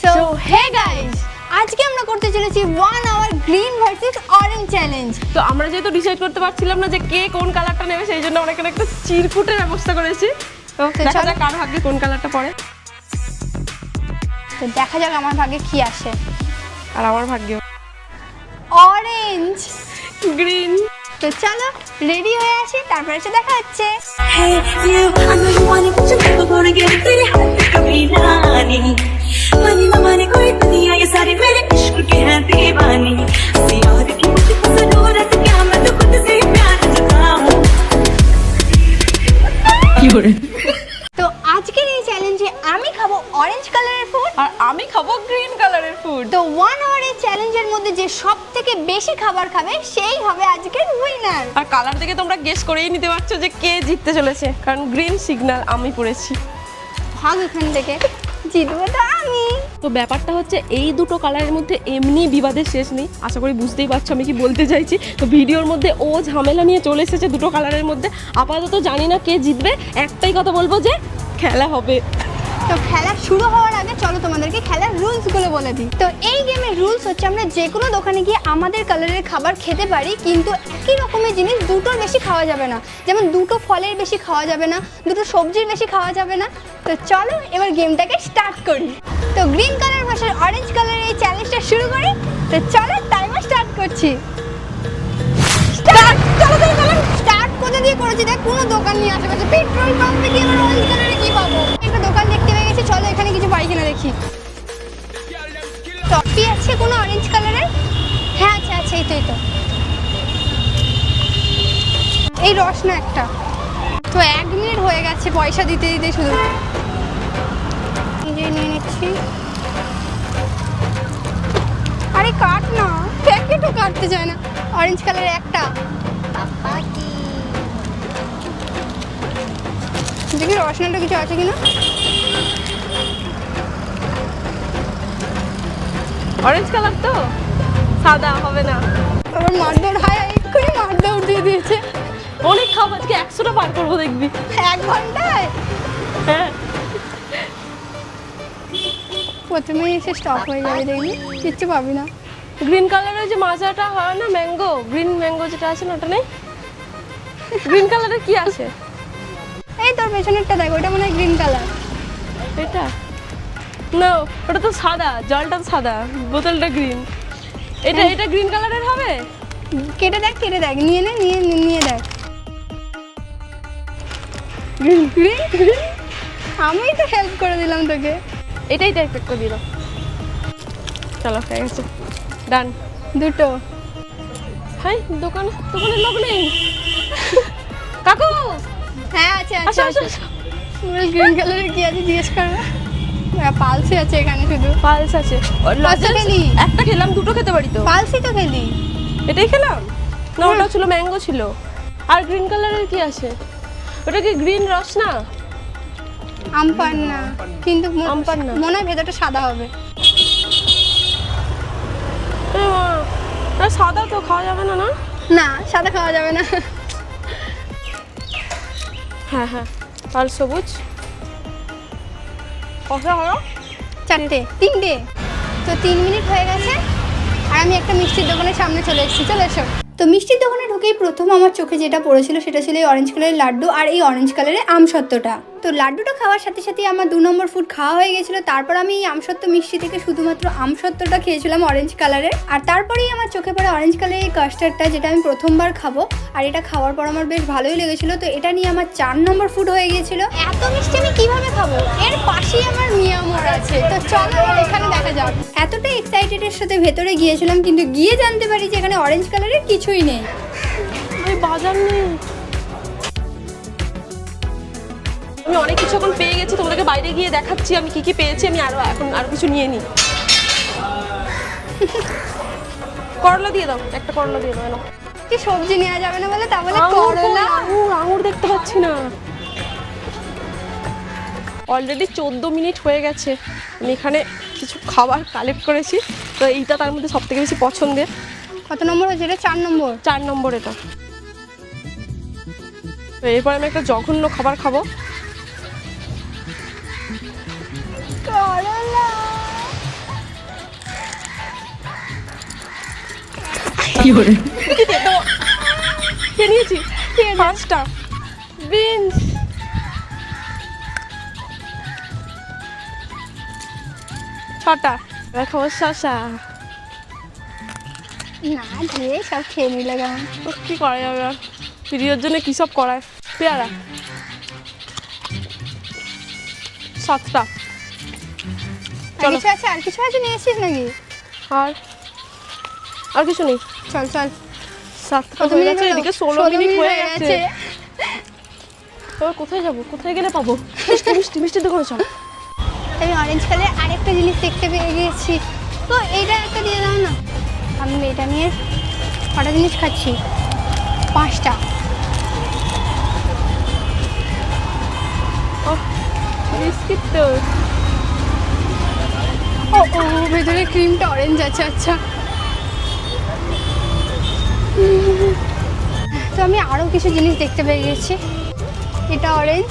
So hey guys, আজকে আমরা করতে চলেছি 1 hour green versus orange challenge. তো আমরা যেহেতু ডিসাইড করতে পারছিলাম না যে কে কোন কালারটা নেবে, সেই জন্য আমরা এখানে একটা চিরকুটের ব্যবস্থা করেছি। তো দেখা যাক কার ভাগ্যে কোন কালারটা পড়ে। তো দেখা যাক আমার ভাগ্যে কি আসে। আর আমার ভাগ্যে অরেঞ্জ, গ্রিন। তো চলো রেডি হয়ে আসি, তারপরে এসে দেখা হচ্ছে। Hey you, I know you want it, but you're never gonna get it. तेरे हाथ पे कभी ना आनी। मानी ना माने कोई दुनिया, ये सारी मेरे इश्क के हैं दीवानी। किसी और की मुझको जरूरत क्या, मैं तो खुद से ही प्यार जताऊं। তো আজকের এই চ্যালেঞ্জে আমি খাবো অরেঞ্জ কালারের ফুড আর আমি খাবো গ্রিন কালারের ফুড। তো 1 আওয়ার এই চ্যালেঞ্জের মধ্যে যে সবথেকে বেশি খাবার খাবে সেই হবে আজকের উইনার। আর কালার দেখে তোমরা গেস করেই নিতে পারছো যে কে জিততে চলেছে, কারণ গ্রিন সিগন্যাল আমি পড়েছি। ভাগ এখান থেকে, জিতবো তো আমি। তো ব্যাপারটা হচ্ছে এই দুটো কালারের মধ্যে এমনি বিবাদের শেষ নেই, আশা করি বুঝতেই পারছো আমি কি বলতে চাইছি। তো ভিডিওর মধ্যে ও ঝামেলা নিয়ে চলে এসেছে দুটো কালারের মধ্যে। আপাতত জানি না কে জিতবে, একটাই কথা বলবো যে খেলা হবে। তো খেলা শুরু হওয়ার আগে চলো তোমাদেরকে খেলার রুলসগুলো বলে দিই। তো এই গেমের রুলস হচ্ছে আমরা যে কোনো দোকানে গিয়ে আমাদের কালারের খাবার খেতে পারি, কিন্তু একই রকমের জিনিস দুটোর বেশি খাওয়া যাবে না। যেমন দুটো ফলের বেশি খাওয়া যাবে না, দুটো সবজির বেশি খাওয়া যাবে না। তো চলো এবার গেমটাকে স্টার্ট করি। তো গ্রিন কালার ভার্সেস অরেঞ্জ কালারের এই চ্যালেঞ্জটা শুরু করি। তো চলো টাইমার স্টার্ট করছি। স্টার্ট, চলো চলো চলো। স্টার্ট কোথা দিয়ে করেছি দেখ, কোনো দোকান নিয়ে আশেপাশে পেট্রোল পাম্পে গিয়ে আমরা অরেঞ্জ কালারে কি পাবো? একটা দোকান দেখতে পেয়ে গেছি, চলো এখানে কিছু পাই কিনা দেখি। টপি আছে কোনো অরেঞ্জ কালারের? হ্যাঁ আছে আছে, এই তো এই তো, এই রসনা একটা। তো 1 মিনিট হয়ে গেছে পয়সা দিতে দিতে, শুধু নিজেই নিয়ে নিচ্ছি। আরে কাট না, প্যাকেটও কাটতে চায় না। অরেঞ্জ কালারের একটা, দেখি রসনাটা কিছু আছে কিনা। অরেঞ্জ কালার তো সাদা হবে না। আবার মারদৌড়, হায় এক্ষুনি মারদৌড় দিয়ে দিয়েছে। অনেক খাবো, আজকে 100টা পার করবো দেখবি। 1 ঘন্টায় হ্যাঁ, প্রথমেই এসে স্টপ হয়ে যাবে, দেখবি কিচ্ছু পাবি না। গ্রিন কালারের যে মাজাটা হয় না, ম্যাঙ্গো, গ্রিন ম্যাঙ্গো যেটা আছে না ওটা নেই। গ্রিন কালারের কি আছে? এই তোর পেছনেরটা দেখ, ওইটা মনে হয় গ্রিন কালার। এটা না, ওটা তো সাদা, জলটা সাদা, বোতলটা গ্রিন। এটা এটা গ্রিন কালারের হবে। কেটে দেখ কেটে দেখ, নিয়ে নে, নিয়ে নিয়ে দেখ। গ্রিন গ্রিন গ্রিন, আমি তো হেল্প করে দিলাম তোকে। এটাই টাইপ করে দিল। চলো হয়ে গেছে, ডান। দুটো। হাই, দোকানের লোক নেই। কাকু, হ্যাঁ আছে আছে আসো আসো আছে। আসো। গ্রিন কালারের কি আছে জিজ্ঞেস করো। পালসি আছে এখানে শুধু। পালস আছে। কত খেলি? একটা খেলাম, দুটো খেতে পারি তো। পালসি তো খেলি। এটাই খেলাম না, ওটা ছিল ম্যাঙ্গো ছিল। আর গ্রিন কালারের কি আছে? ওটা কি গ্রিন রস না? আমপান না, কিন্তু আমপান না। মনে হয় ভেতরটা সাদা হবে। এ মা, এটা সাদা তো খাওয়া যাবে না না? না সাদা খাওয়া যাবে না। হ্যাঁ হ্যাঁ, আর সবুজ কষা হলো। 4টে 3টে। তো 3 মিনিট হয়ে গেছে আর আমি একটা মিষ্টির দোকানের সামনে চলে এসেছি। চলে এসো। তো মিষ্টির দোকানে ঢুকেই প্রথম আমার চোখে যেটা পড়েছিল সেটা ছিল এই অরেঞ্জ কালারের লাড্ডু আর এই অরেঞ্জ কালারের আমসত্ত্বটা। তো লাড্ডুটা খাওয়ার সাথে সাথে আমার 2 নম্বর ফুড খাওয়া হয়ে গেছিলো। তারপর আমি এই আমসত্ত্ব মিষ্টি থেকে শুধুমাত্র আমসত্ত্বটা খেয়েছিলাম অরেঞ্জ কালারের। আর তারপরেই আমার চোখে পড়ে অরেঞ্জ কালারের এই কাস্টার্ডটা, যেটা আমি প্রথমবার খাবো। আর এটা খাওয়ার পর আমার বেশ ভালোই লেগেছিলো। তো এটা নিয়ে আমার 4 নম্বর ফুড হয়ে গিয়েছিল। এত মিষ্টি আমি কিভাবে খাবো? এর পাশেই আমার মিয়ামোর আছে। তো চলো এখানে দেখা যাক। এতটা এক্সাইটেডের সাথে ভেতরে গিয়েছিলাম, কিন্তু গিয়ে জানতে পারি যে এখানে অরেঞ্জ কালারের কিছুই নেই। ওই বাজার নেই। আমি অনেক কিছু এখন পেয়ে গেছি, তোমাদেরকে বাইরে গিয়ে দেখাচ্ছি আমি কি কি পেয়েছি। আমি আরো কিছু নিয়ে নিই। করলা দিয়ে দাও, একটা করলা দিয়ে দাও। এনো। কি সবজি নেওয়া যাবে না বলে, তা বলে করলা? আঙুর দেখতে পাচ্ছি না। অলরেডি 14 মিনিট হয়ে গেছে। আমি এখানে কিছু খাবার কালেক্ট করেছি। তো এইটা তার মধ্যে সব থেকে বেশি পছন্দের। কত নম্বর হয়েছে এটা? 4 নম্বর। 4 নম্বর এটা। তো এরপর আমি একটা জঘন্য খাবার খাবো। করলা। কে নিয়েছি 5টা বিনস। ছটা এবার খাবো শসা। না দিয়ে সব খেয়ে নিলে কেমন? কি করা যাবে আর, ভিডিওর জন্য কী সব করায়। পেয়ারা 7টা। আর কিছু আছে? আর কিছু আছে নিয়ে এসেছিস নাকি? আর কিছু নেই। চল চল। 7টা হয়ে গেছে, এদিকে 16 মিনিট হয়ে গেছে। এবার কোথায় যাবো? কোথায় গেলে পাবো? মিষ্টির দোকানে চল। আমি অরেঞ্জ কালার আরেকটা জিনিস দেখতে পেয়ে গেছি। তো এইটা একটা দিয়ে দাও না। আমি এটা নিয়ে কটা জিনিস খাচ্ছি? 5টা। বিস্কিট তো। ও ও ভেতরে ক্রিমটা অরেঞ্জ আছে। আচ্ছা, তো আমি আরও কিছু জিনিস দেখতে পেয়ে গেছি। এটা অরেঞ্জ,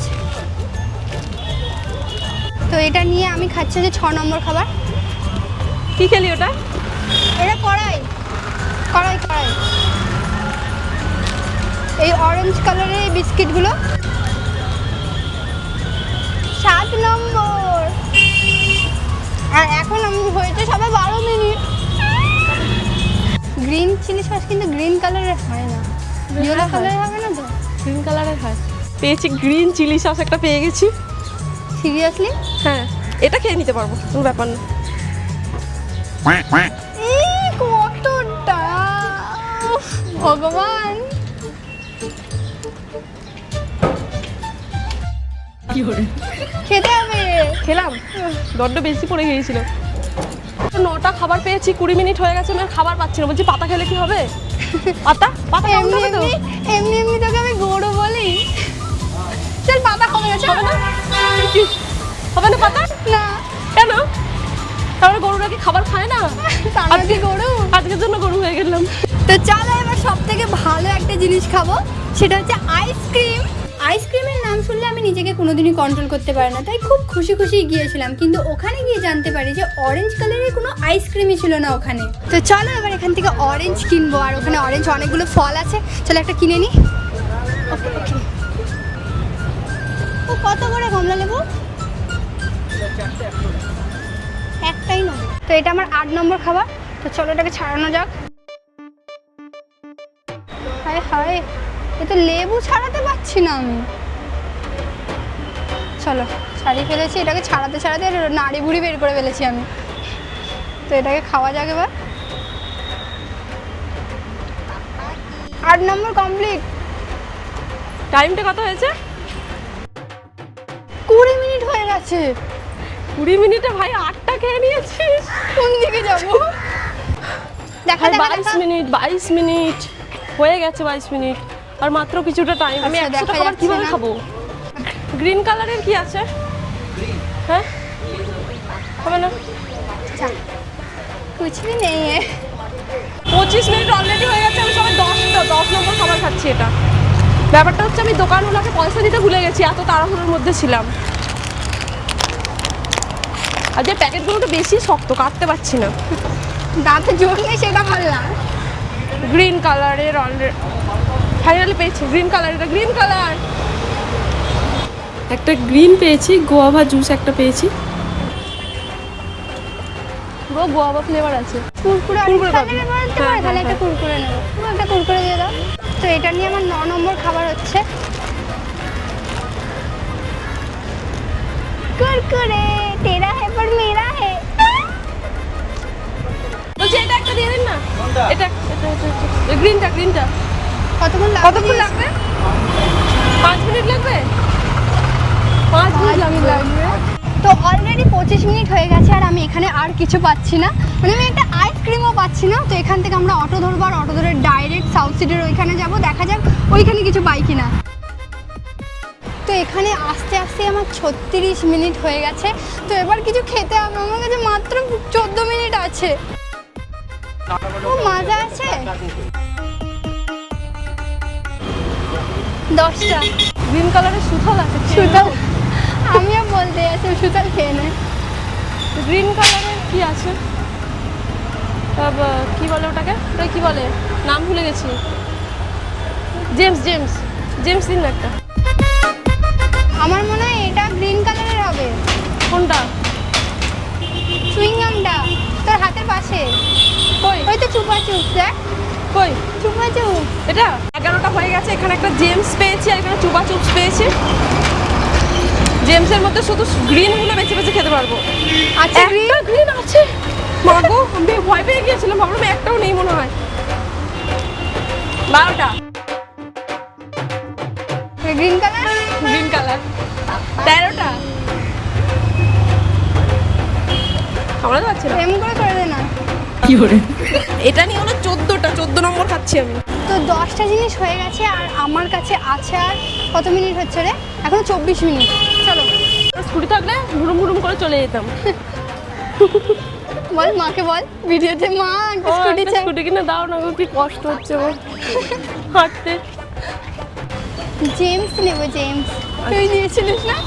তো এটা নিয়ে আমি খাচ্ছি যে 6 নম্বর খাবার। কি খেলি ওটা? এটা কড়াই কড়াই কড়াই। এই অরেঞ্জ কালারের এই বিস্কিটগুলো 7 নম্বর। আর এখন আমি হয়েছে সবাই 12 মিনিট। গ্রিন চিলি সস কিন্তু গ্রিন কালারের হয় না, ইয়েলো কালারের হবে না তো? গ্রিন কালারের হয়। পেয়েছি গ্রিন চিলি সস একটা পেয়ে গেছি। সিরিয়াসলি? হ্যাঁ, এটা খেয়ে নিতে পারবো, কোনো ব্যাপার না। এই কতটা ভগবান! খেতে হবে। খেলাম, দরটা বেশি পড়ে গিয়েছিল। 9টা খাবার পেয়েছি, 20 মিনিট হয়ে গেছে, আমি আর খাবার পাচ্ছি না। বলছি পাতা খেলে কি হবে? পাতা খাওয়া এমনি যাবে তো? এমনি এমনি তোকে আমি গরু বলি। চল পাতা খাবে না, চল না। কি? হবে না পাতা? না, কেন? তাহলে গরুরা কি খাবার খায় না? আজকে গরু। আজকের জন্য গরু হয়ে গেলাম। তো চলো এবার সব থেকে ভালো একটা জিনিস খাবো, সেটা হচ্ছে আইসক্রিম। আইসক্রিমের নাম শুনলে আমি নিজেকে কোনোদিনই কন্ট্রোল করতে পারি না, তাই খুব খুশি খুশি গিয়েছিলাম। কিন্তু ওখানে গিয়ে জানতে পারি যে অরেঞ্জ কালারের কোনো আইসক্রিমই ছিল না ওখানে। তো চলো এবার এখান থেকে অরেঞ্জ কিনবো, আর ওখানে অরেঞ্জ অনেকগুলো ফল আছে, চলো একটা কিনে নিই। ওকে ওকে। ও কত করে কমলা লেবু? একটাই নেবো। তো এটা আমার 8 নম্বর খাবার, তো চলো এটাকে ছাড়ানো যাক। হায় হায়, এ তো লেবু ছাড়াতে পারছি না আমি। চলো ছাড়িয়ে ফেলেছি, এটাকে ছাড়াতে ছাড়াতে নাড়ি ভুড়ি বের করে ফেলেছি আমি। তো এটাকে খাওয়া যাক এবার। 8 নম্বর কমপ্লিট। টাইমটা কত হয়েছে? 20 মিনিট হয়ে গেছে। 20 মিনিটে ভাই 8টা খেয়ে নিয়েছিস। কোন দিকে যাবো? দেখা ভাই দেখা 22 মিনিট, 22 মিনিট হয়ে গেছে। 22 মিনিট আর মাত্র কিছুটা টাইম। আমি আচ্ছা, 100টা দেখা খাবার যাচ্ছে কিভাবে না। খাবো? গ্রিন কালারের কি আছে? হ্যাঁ, হবে না। कुछ भी नहीं है। 25 মিনিট অলরেডি হয়ে গেছে, আমি সবাই 10 নম্বর খাবার খাচ্ছি। এটা ব্যাপারটা হচ্ছে আমি দোকানওয়ালাকে পয়সা দিতে ভুলে গেছি, এত তাড়াহুড়োর মধ্যে ছিলাম। আর যে প্যাকেটগুলোটা বেশি শক্ত, কাটতে পারছি না। দাঁতে জোর নেই সেটা বললাম। গ্রিন কালারের অলরেডি ফাইনালি পেয়েছি। গ্রিন কালার, এটা গ্রিন কালার। একটা গ্রিন পেয়েছি, গোয়াভা জুস একটা পেয়েছি। গোয়াভা ফ্লেভার আছে। কুরকুরে কুরকুরে পাবি। তাহলে তাহলে একটা কুরকুরে নেবো। তুমি একটা কুরকুরে দিয়ে দাও। তো এটা নিয়ে আমার 9 নম্বর খাবার হচ্ছে কুরকুরে। তেরা है पर मेरा है। বলছি এটা একটা দিয়ে দিন না। এটা গ্রিনটা কতক্ষণ লাগবে? 5 মিনিট লাগবে। 5 মিনিট লাগবে। তো অলরেডি 25 মিনিট হয়ে গেছে, আর আমি এখানে আর কিছু পাচ্ছি না, মানে আমি একটা আইসক্রিমও পাচ্ছি না। তো এখান থেকে আমরা অটো ধরবো, আর অটো ধরে ডাইরেক্ট সাউথ সিটির ওইখানে যাব, দেখা যাক ওইখানে কিছু পাই কিনা। তো এখানে আস্তে আস্তে আমার 36 মিনিট হয়ে গেছে। তো এবার কিছু খেতে হবে, আমার কাছে মাত্র 14 মিনিট আছে। ও মজা আছে। 10টা গ্রিন কালারের সুথল আছে। সুতল, আমিও বলতে আছি সুতল খেয়ে নে। গ্রিন কালারের কি আছে? কি বলে ওটাকে, ওটা কি বলে, নাম ভুলে গেছি। জেমস জেমস জেমস দিন না একটা। আমার মনে হয় এটা গ্রিন কালারের হবে। কোনটা? চুইংগামটা তোর হাতের পাশে। কই ওই তো চুপা চুপ দেখ, কই চুপা চুপ। এটা 11টা হয়ে গেছে। এখানে একটা জেমস পেয়েছি আর এখানে চুপা চুপস পেয়েছি। জেমসের মধ্যে শুধু গ্রিনগুলো বেছে বেছে খেতে পারবো। আচ্ছা গ্রিন, একটা গ্রিন আছে। মাগো আমি ভয় পেয়ে গিয়েছিলাম, ভাবলাম একটাও নেই মনে হয়। 12টা গ্রিন কালার, গ্রিন কালার। 13টা আমরা তো পাচ্ছি না। এমন করে করে দে না। কি করে এটা নিয়ে হলো 14টা, 14 নম্বর খাচ্ছি আমি। তো 10টা জিনিস হয়ে গেছে আর আমার কাছে আছে আর কত মিনিট হচ্ছে রে? এখন 24 মিনিট। চলো স্কুটি থাকলে ঘুরুম ঘুরুম করে চলে যেতাম। বল মাকে, বল ভিডিওতে মা একটা স্কুটি চাই। স্কুটি কিনে দাও না, কি কষ্ট হচ্ছে আমার হাঁটতে। জেমস নেবো, জেমস তুই নিয়েছিলিস না?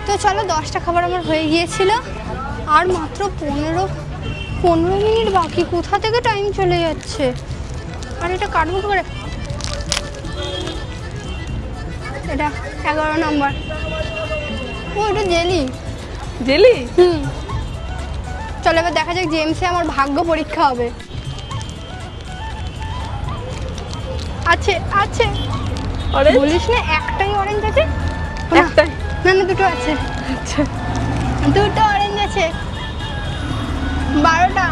তো চলো 10টা খাবার আমার হয়ে গিয়েছিল আর মাত্র 15 মিনিট বাকি। কোথা থেকে টাইম চলে যাচ্ছে। আর এটা কাটবো করে, এটা 11 নম্বর। ও এটা জেলি। জেলি? চলো এবার দেখা যাক জেমসে আমার ভাগ্য পরীক্ষা হবে। আছে আছে, অরেঞ্জ? বলিস না একটাই অরেঞ্জ আছে। একটাই? না না দুটো আছে। আচ্ছা দুটো অরেঞ্জ আছে। 12টা।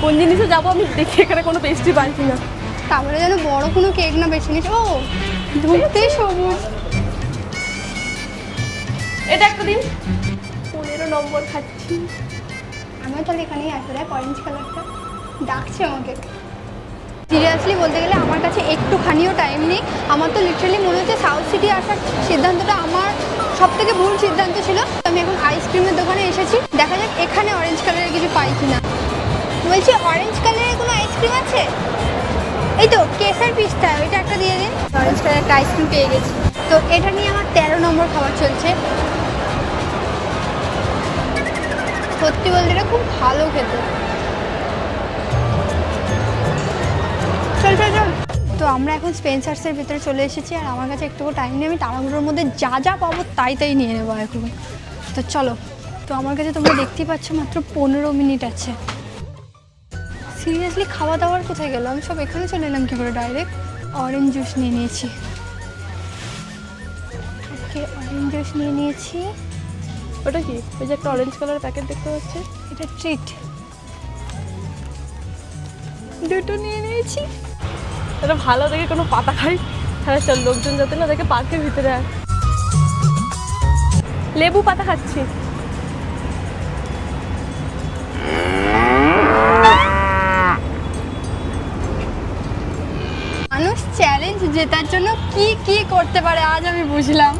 কোন জিনিসে যাবো আমি দেখি, এখানে কোনো পেস্ট্রি পাইছি না। তারপরে যেন বড় কোনো কেক না বেছে নিস। ও ধরতে সবুজ। এটা একটা দিন। 15 নম্বর খাচ্ছি। আমার তাহলে এখানেই আছে, দেখ অরেঞ্জ কালারটা ডাকছে আমাকে। সিরিয়াসলি বলতে গেলে আমার কাছে একটুখানিও টাইম নেই। আমার তো লিটারালি মনে হচ্ছে সাউথ সিটি আসার সিদ্ধান্তটা আমার সব থেকে ভুল সিদ্ধান্ত ছিল। আমি এখন আইসক্রিমের দোকানে এসেছি, দেখা যাক এখানে অরেঞ্জ কালারের কিছু পাই কিনা। বলছি অরেঞ্জ কালারের কোনো আইসক্রিম আছে? এই তো কেসার পিস্তা, ওইটা একটা দিয়ে দিন। অরেঞ্জ কালারের একটা আইসক্রিম পেয়ে গেছি। তো এটা নিয়ে আমার 13 নম্বর খাবার চলছে। সত্যি বলতে এটা খুব ভালো খেতে। চল চল চল। তো আমরা এখন স্পেন্সার্সের ভিতরে চলে এসেছি আর আমার কাছে একটুকু টাইম নেই। আমি তাড়াহুড়োর মধ্যে যা যা পাবো তাই তাই নিয়ে নেবো এখন। তো চলো, তো আমার কাছে তোমরা দেখতেই পাচ্ছ মাত্র 15 মিনিট আছে। সিরিয়াসলি খাওয়া দাওয়ার কোথায় গেল? আমি সব এখানে চলে এলাম কী করে ডাইরেক্ট? অরেঞ্জ জুস নিয়ে নিয়েছি। ওকে অরেঞ্জ জুস নিয়ে নিয়েছি। ওটা কি? ওই যে একটা অরেঞ্জ কালারের প্যাকেট দেখতে পাচ্ছি, এটা ট্রিট। দুটো নিয়ে নিয়েছি। এটা ভালো দেখে কোনো পাতা খাই। হ্যাঁ চল, লোকজন যাতে না দেখে পার্কের ভিতরে আয়। লেবু পাতা খাচ্ছি। মানুষ চ্যালেঞ্জ জেতার জন্য কি কি করতে পারে আজ আমি বুঝলাম।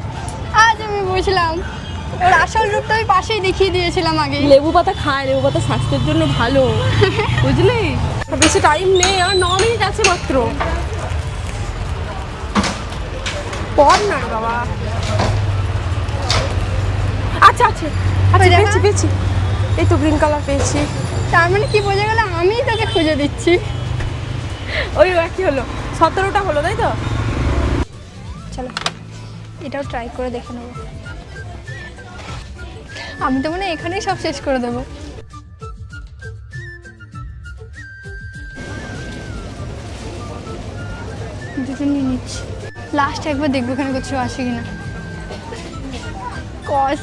ওর আসল রূপটা আমি পাশেই দেখিয়ে দিয়েছিলাম আগে। লেবু পাতা খায়, লেবু পাতা স্বাস্থ্যের জন্য ভালো, বুঝলি? বেশি টাইম নেই, আর 9 মিনিট আছে মাত্র। পর না বাবা। আচ্ছা আচ্ছা আচ্ছা, ওই দেখা? পেয়েছি পেয়েছি, এই তো গ্রিন কালার পেয়েছি। তার মানে কি বোঝা গেল আমিই তোকে খুঁজে দিচ্ছি। ওই একই হলো, 17টা হলো তাই তো। চলো এটাও ট্রাই করে দেখে নেবো। আমি তো মনে হয় এখানেই সব শেষ করে দেবো। দুটো নিয়ে নিচ্ছি, লাস্ট একবার দেখবো এখানে কোথাও আসে কিনা।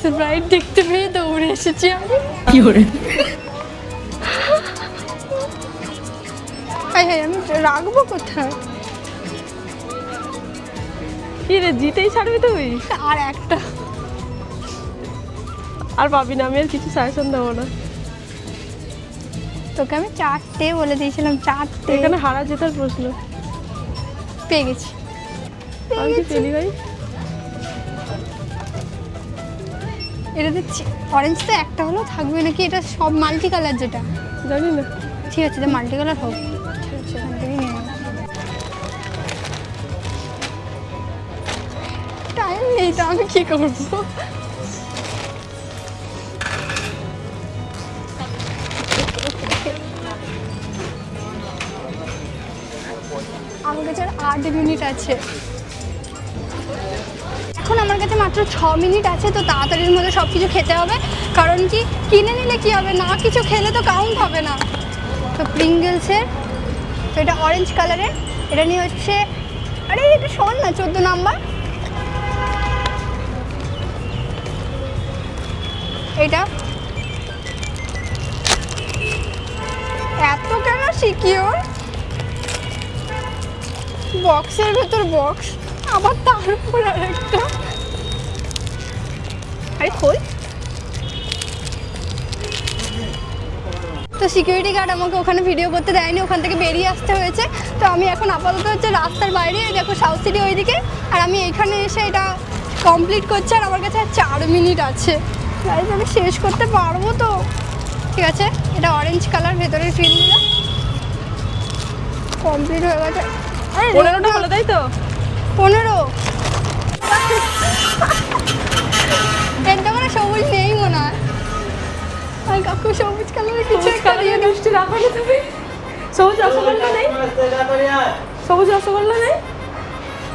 স্প্রাইট দেখতে পেয়ে দৌড়ে এসেছি আমি। কি করে? হ্যাঁ আমি রাখবো কোথায়? কি রে, জিতেই ছাড়বি তুই? আর একটা আর পাবি না, আমি আর কিছু সাজেশন দেবো না। তোকে আমি 4টে বলে দিয়েছিলাম, 4টে। এখানে হারা জেতার প্রশ্ন। পেয়ে গেছি। আমি কি পেলি ভাই? এটা দেখছি অরেঞ্জ তো একটা হলেও থাকবে নাকি? এটা সব মাল্টি কালার যেটা, জানি না। ঠিক আছে এটা মাল্টি কালার হোক, ঠিক আছে এখান থেকেই নিয়ে নেব। টাইম নেই তো আমি কী করবো? গেছে আর 8 মিনিট আছে। এখন আমার কাছে মাত্র 6 মিনিট আছে, তো তাড়াতাড়ির মধ্যে সব কিছু খেতে হবে, কারণ কি কিনে নিলে কি হবে, না কিছু খেলে তো কাউন্ট হবে না। তো প্রিঙ্গলসের, তো এটা অরেঞ্জ কালারের, এটা নিয়ে হচ্ছে, আরে এটা শোন না 14 নাম্বার। এটা এত কেন সিকিউর, বক্সের ভেতর বক্স, আবার তার উপর আর একটা, আরে খোল। তো সিকিউরিটি গার্ড আমাকে ওখানে ভিডিও করতে দেয়নি, ওখান থেকে বেরিয়ে আসতে হয়েছে। তো আমি এখন আপাতত হচ্ছে রাস্তার বাইরে, দেখো সাউথ সিটি ওইদিকে, আর আমি এখানে এসে এটা কমপ্লিট করছি, আর আমার কাছে আর 4 মিনিট আছে। গাইস আমি শেষ করতে পারবো তো? ঠিক আছে, এটা অরেঞ্জ কালার, ভেতরের ফিল্মগুলো কমপ্লিট হয়ে গেছে। 15টা হলো তাই তো? 15 এটা মানে সবুজ নেই মনে হয়। আর কাকু সবুজ কালারের কিছু একটা দিয়ে দাও। মিষ্টি রাখো তুমি। সবুজ রসগোল্লা নেই? সবুজ রসগোল্লা নেই?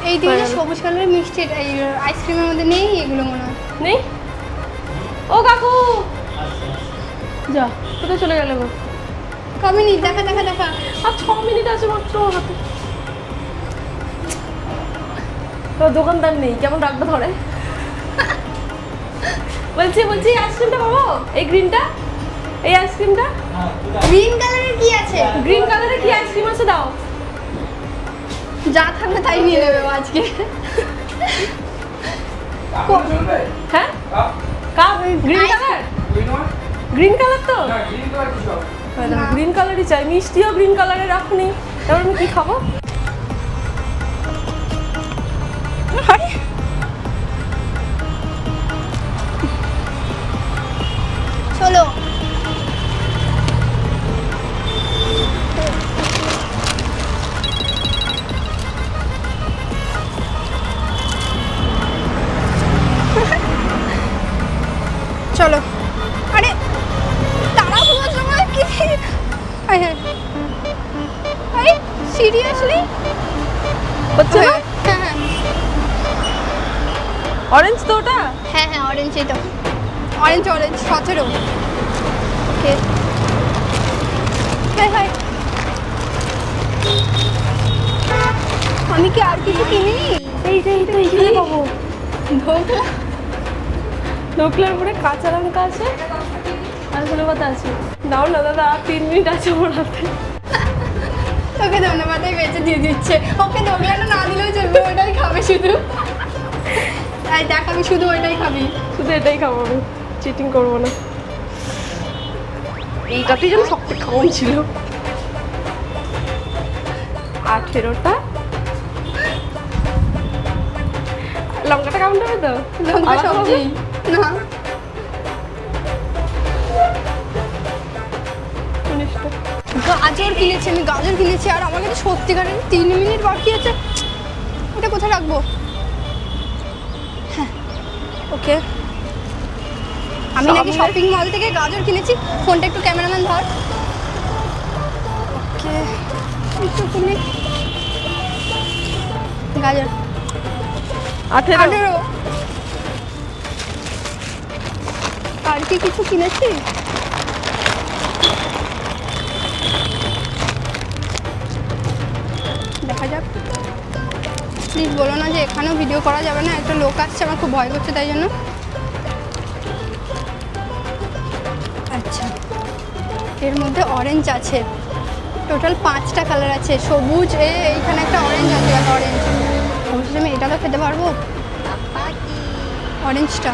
এই দিকে সবুজ কালারের মিষ্টি, এই আইসক্রিমের মধ্যে নেই এগুলো মনে হয়। নেই? ও কাকু যা, কোথায় চলে গেল গো? ক মিনিট? দেখা দেখা দেখা, আর 6 মিনিট আছে মাত্র হাতে। তো দোকানদার নেই, কেমন রাখবে ধরে? বলছি আইসক্রিমটা পাবো? এই গ্রিনটা, এই আইসক্রিমটা। গ্রিন কালারের কি আছে? গ্রিন কালারের কি আইসক্রিম আছে দাও। যা থাকবে তাই নিয়ে নেবে ও আজকে। হ্যাঁ cup green colour, green colour তো গ্রিন কালারই চাই। মিষ্টিও গ্রিন কালারের রাখনি, তারপর আমি কি খাবো? চলো চলো। আরে তাড়াহুড়োর সময় কি, সিরিয়াসলি হচ্ছে না? হ্যাঁ হ্যাঁ অরেঞ্জ তো ওটা? হ্যাঁ হ্যাঁ অরেঞ্জ, এই তো অরেঞ্জ অরেঞ্জ 17। ওকে হ্যাঁ হ্যাঁ, আমি কি আর কিছু কিনিনি? এইটাই পাবো। ঢোকলা, ঢোকলার পরে কাঁচা লঙ্কা আছে আর ধনে পাতা আছে। দাও না দাদা, আর 3 মিনিট আছে আমার হাতে। তোকে ধন্যবাদই বেঁচে দিয়ে দিচ্ছে। ওকে ঢোকলাটা না দিলেও চলবে, ওটাই খাবে শুধু। তাই দেখ, আমি শুধু ওইটাই খাবি। শুধু এটাই খাবো, আমি চিটিং করবো না। এইটাতেই যেন সব থেকে কম ছিল। 18টা লঙ্কাটা কেমন হবে তো? লঙ্কা আলাদা সবজি হবে? না, 19টা। গাজর কিনেছি আমি, গাজর কিনেছি, আর আমার কাছে সত্যিকারের 3 মিনিট বাকি আছে। ওটা কোথায় রাখবো? হ্যাঁ ওকে, আমি নাকি শপিং মল থেকে গাজর কিনেছি। ফোনটা একটু ক্যামেরাম্যান ধর। ওকে একটু কিনে গাজর 18। আর কি কিছু কিনেছি? দেখা যাক, প্লিজ বলো না যে এখানেও ভিডিও করা যাবে না। একটা লোক আসছে, আমার খুব ভয় করছে তাই জন্য। আচ্ছা, এর মধ্যে অরেঞ্জ আছে, টোটাল 5টা কালার আছে। সবুজ, এইখানে একটা অরেঞ্জ আছে, অরেঞ্জ। অবশ্যই আমি এটা তো খেতে পারবো, অরেঞ্জটা।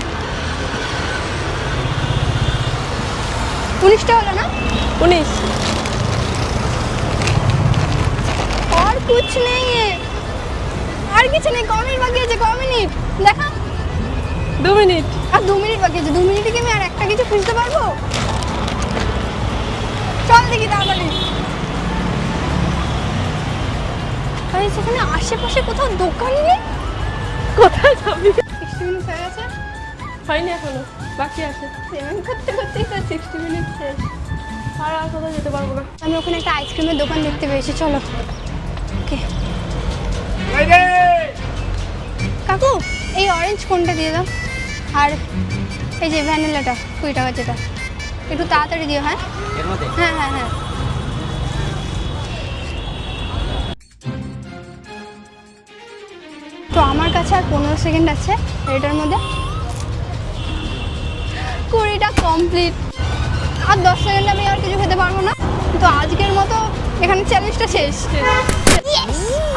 19টা হলো না? 19। আর कुछ नहीं है, আর কিছু নেই। ক মিনিট বাকি আছে? ক মিনিট দেখা? 2 মিনিট। আর 2 মিনিট বাকি আছে। 2 মিনিটে কি আমি আর একটা কিছু খুঁজতে পারবো? চল দেখি তাড়াতাড়ি। আরে সেখানে আশেপাশে কোথাও দোকান নেই? কোথায় যাবি? 60 মিনিট হয়ে গেছে। হয়নি এখনো, বাকি আছে। পেমেন্ট করতে করতেই তো 60 মিনিট শেষ। আর কোথাও যেতে পারবো না। আমি ওখানে একটা আইসক্রিমের দোকান দেখতে পেয়েছি, চলো। ওকে কাকু এই অরেঞ্জ কোনটা দিয়ে দাও, আর এই যে ভ্যানিলাটা 20 টাকা যেটা, একটু তাড়াতাড়ি দিও। হ্যাঁ হ্যাঁ হ্যাঁ হ্যাঁ। তো আমার কাছে আর 15 সেকেন্ড আছে এটার মধ্যে, 20টা কমপ্লিট। আর 10 সেকেন্ডে আমি আর কিছু খেতে পারবো না। তো আজকের মতো এখানে চ্যালেঞ্জটা শেষ।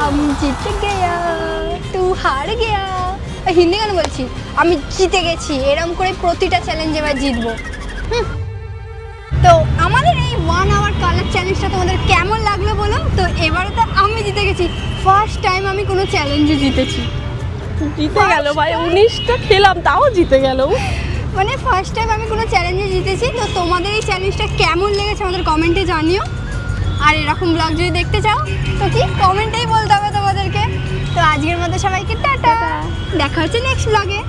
আমি জিতে গেয়া তু হার গেয়া, হিন্দি গান বলছি, আমি জিতে গেছি। এরম করে প্রতিটা চ্যালেঞ্জ এবার জিতবো। তো আমাদের এই 1 আওয়ার কালার চ্যালেঞ্জটা তোমাদের কেমন লাগলো বলো। তো এবারে তো আমি জিতে গেছি, ফার্স্ট টাইম আমি কোনো চ্যালেঞ্জে জিতেছি। জিতে গেল ভাই, 19টা খেলাম তাও জিতে গেল। মানে ফার্স্ট টাইম আমি কোনো চ্যালেঞ্জে জিতেছি। তো তোমাদের এই চ্যালেঞ্জটা কেমন লেগেছে আমাদের কমেন্টে জানিও। আর এরকম ব্লগ যদি দেখতে চাও তো কি কমেন্টেই বলতে হবে তোমাদেরকে। তো আজকের মতো সবাইকে টাটা, দেখা হচ্ছে নেক্সট ব্লগে।